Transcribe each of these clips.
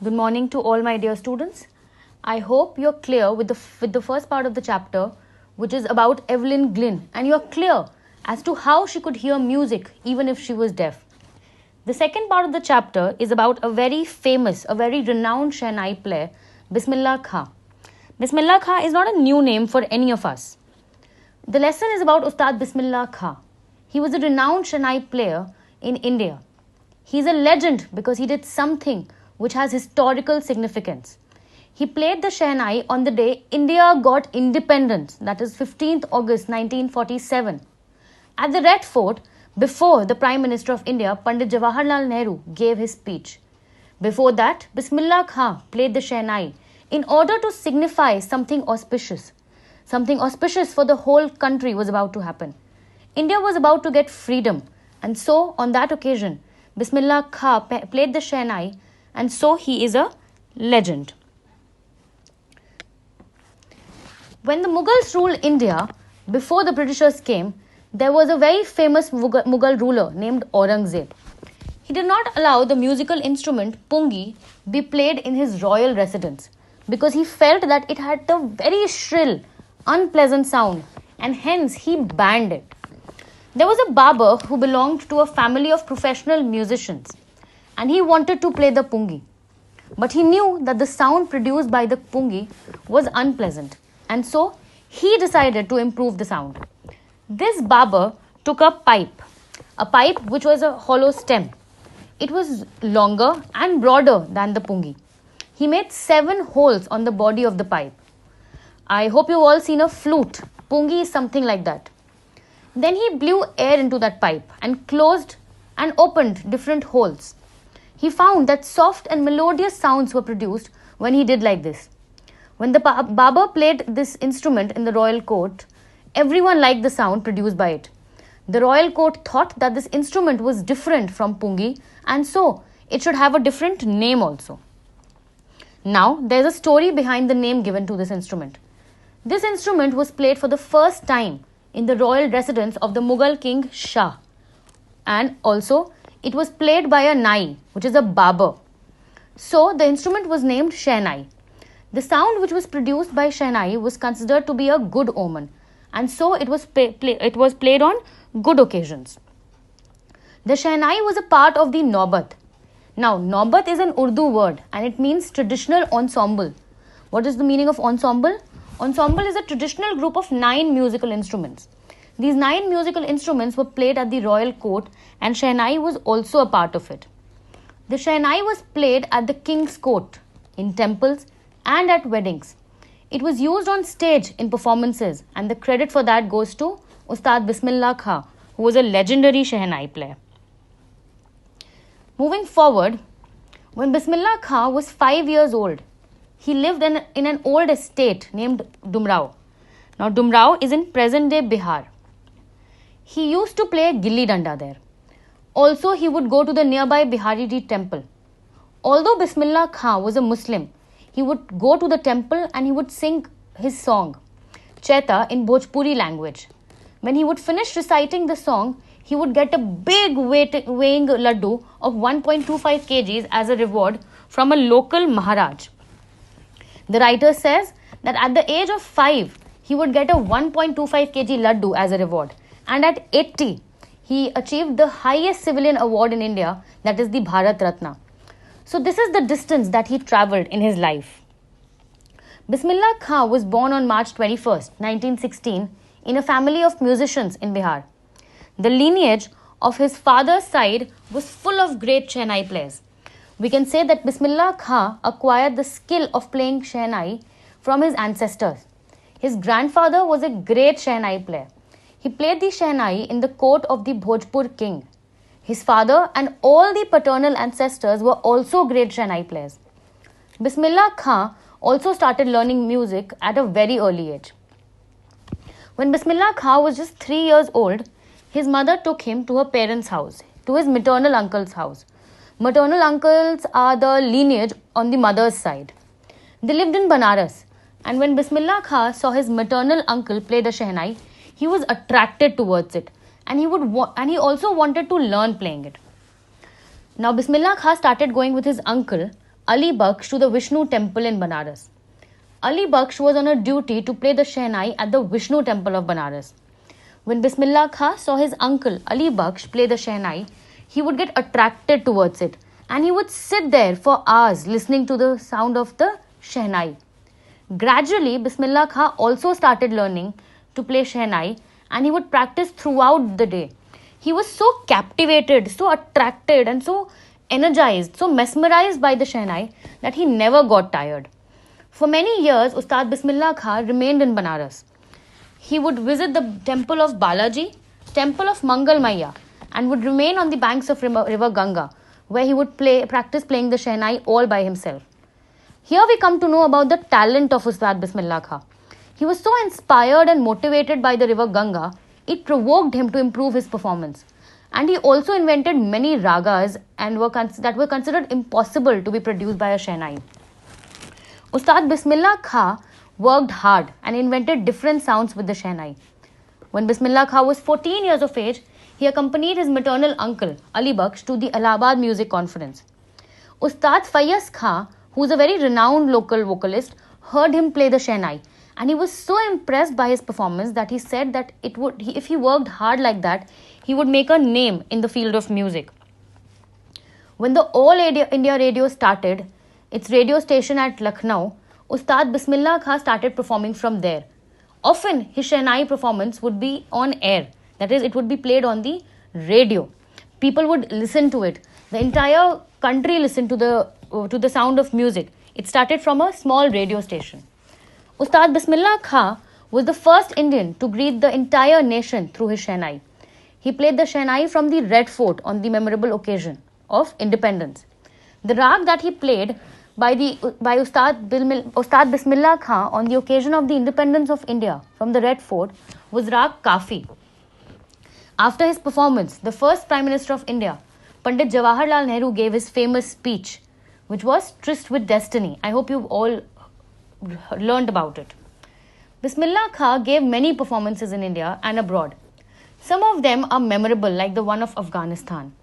Good morning to all my dear students. I hope you're clear with the first part of the chapter, which is about Evelyn Glynn, and you're clear as to how she could hear music even if she was deaf. The second part of the chapter is about a very famous, a very renowned Shehnai player, Bismillah Khan. Bismillah Khan is not a new name for any of us. The lesson is about Ustad Bismillah Khan. He was a renowned Shehnai player in India. He's a legend because he did something which has historical significance. He played the Shehnai on the day India got independence, that is 15th August 1947, at the Red Fort before the Prime Minister of India, Pandit Jawaharlal Nehru, gave his speech. Before that, Bismillah Khan played the Shehnai in order to signify something auspicious. Something auspicious for the whole country was about to happen. India was about to get freedom, and so on that occasion, Bismillah Khan played the Shehnai, and so he is a legend. When the Mughals ruled India, before the Britishers came, there was a very famous Mughal ruler named Aurangzeb. He did not allow the musical instrument pungi be played in his royal residence because he felt that it had a very shrill, unpleasant sound, and hence he banned it. There was a barber who belonged to a family of professional musicians, and he wanted to play the pungi. But he knew that the sound produced by the pungi was unpleasant, and so he decided to improve the sound. This barber took a pipe which was a hollow stem. It was longer and broader than the pungi. He made 7 holes on the body of the pipe. I hope you've all seen a flute. Pungi is something like that. Then he blew air into that pipe and closed and opened different holes. He found that soft and melodious sounds were produced when he did like this. When the barber played this instrument in the royal court, everyone liked the sound produced by it. The royal court thought that this instrument was different from pungi, and so it should have a different name also. Now, there is a story behind the name given to this instrument. This instrument was played for the first time in the royal residence of the Mughal king Shah, and also it was played by a nai, which is a barber. So the instrument was named Shehnai. The sound which was produced by Shehnai was considered to be a good omen, and so it was played on good occasions. The Shehnai was a part of the Naubat. Now, Naubat is an Urdu word and it means traditional ensemble. What is the meaning of ensemble? Ensemble is a traditional group of 9 musical instruments. These 9 musical instruments were played at the royal court, and Shehnai was also a part of it. The Shehnai was played at the king's court, in temples, and at weddings. It was used on stage in performances, and the credit for that goes to Ustad Bismillah Khan, who was a legendary Shehnai player. Moving forward, when Bismillah Khan was 5 years old, he lived in an old estate named Dumrao. Now, Dumrao is in present-day Bihar. He used to play gilli danda there. Also, he would go to the nearby Bihariji temple. Although Bismillah Khan was a Muslim, he would go to the temple and he would sing his song, Chaita, in Bhojpuri language. When he would finish reciting the song, he would get a big weighing laddu of 1.25 kgs as a reward from a local Maharaj. The writer says that at the age of 5, he would get a 1.25 kg laddu as a reward. And at 80, he achieved the highest civilian award in India, that is the Bharat Ratna. So this is the distance that he travelled in his life. Bismillah Khan was born on March 21st, 1916, in a family of musicians in Bihar. The lineage of his father's side was full of great Shehnai players. We can say that Bismillah Khan acquired the skill of playing Shehnai from his ancestors. His grandfather was a great Shehnai player. He played the Shehnai in the court of the Bhojpur king. His father and all the paternal ancestors were also great Shehnai players. Bismillah Khan also started learning music at a very early age. When Bismillah Khan was just 3 years old, his mother took him to her parents' house, to his maternal uncle's house. Maternal uncles are the lineage on the mother's side. They lived in Banaras, and when Bismillah Khan saw his maternal uncle play the Shehnai, he was attracted towards it, and he also wanted to learn playing it. Now Bismillah Khan started going with his uncle Ali Baksh to the Vishnu temple in Banaras. Ali Baksh was on a duty to play the Shehnai at the Vishnu temple of Banaras. When Bismillah Khan saw his uncle Ali Baksh play the Shehnai, he would get attracted towards it and he would sit there for hours listening to the sound of the Shehnai. Gradually, Bismillah Khan also started learning to play Shehnai and he would practice throughout the day. He was so captivated, so attracted and so energized, so mesmerized by the Shehnai that he never got tired. For many years, Ustad Bismillah Khan remained in Banaras. He would visit the temple of Balaji, temple of Mangal Maya, and would remain on the banks of river Ganga, where he would practice playing the Shehnai all by himself. Here we come to know about the talent of Ustad Bismillah Khan. He was so inspired and motivated by the river Ganga, it provoked him to improve his performance. And he also invented many ragas that were considered impossible to be produced by a Shehnai. Ustad Bismillah Khan worked hard and invented different sounds with the Shehnai. When Bismillah Khan was 14 years of age, he accompanied his maternal uncle Ali Baksh to the Allahabad Music Conference. Ustad Fayaz Khan, who is a very renowned local vocalist, heard him play the Shehnai and he was so impressed by his performance that he said that if he worked hard like that, he would make a name in the field of music. When the All India Radio started, its radio station at Lucknow, Ustad Bismillah Khan started performing from there. Often his Shehnai performance would be on air, that is, it would be played on the radio. People would listen to it. The entire country listened to the sound of music. It started from a small radio station. Ustad Bismillah Khan was the first Indian to greet the entire nation through his Shehnai. He played the Shehnai from the Red Fort on the memorable occasion of independence. The rag that he played by Ustad Bismillah Khan on the occasion of the independence of India from the Red Fort was rag Kafi. After his performance, the first Prime Minister of India, Pandit Jawaharlal Nehru, gave his famous speech, which was Tryst with Destiny. I hope you've all learned about it. Bismillah Khan gave many performances in India and abroad. Some of them are memorable, like the one of Afghanistan.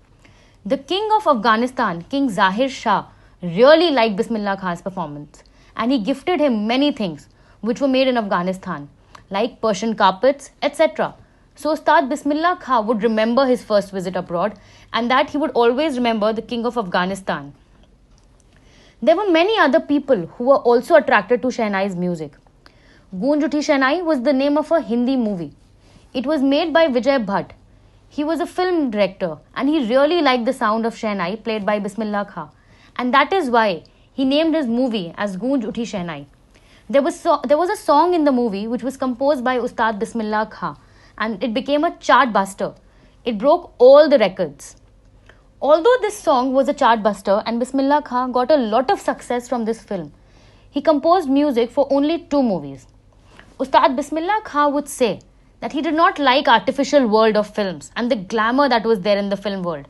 The king of Afghanistan, King Zahir Shah, really liked Bismillah Khan's performance and he gifted him many things which were made in Afghanistan, like Persian carpets, etc. So Ustad Bismillah Khan would remember his first visit abroad and that he would always remember the king of Afghanistan. There were many other people who were also attracted to Shehnai's music. Goonj Uthi Shehnai was the name of a Hindi movie. It was made by Vijay Bhatt. He was a film director and he really liked the sound of Shehnai played by Bismillah Khan. And that is why he named his movie as Goonj Uthi Shehnai. There was a song in the movie which was composed by Ustad Bismillah Khan and it became a chart buster. It broke all the records. Although this song was a chart buster and Bismillah Khan got a lot of success from this film, he composed music for only 2 movies. Ustad Bismillah Khan would say that he did not like artificial world of films and the glamour that was there in the film world.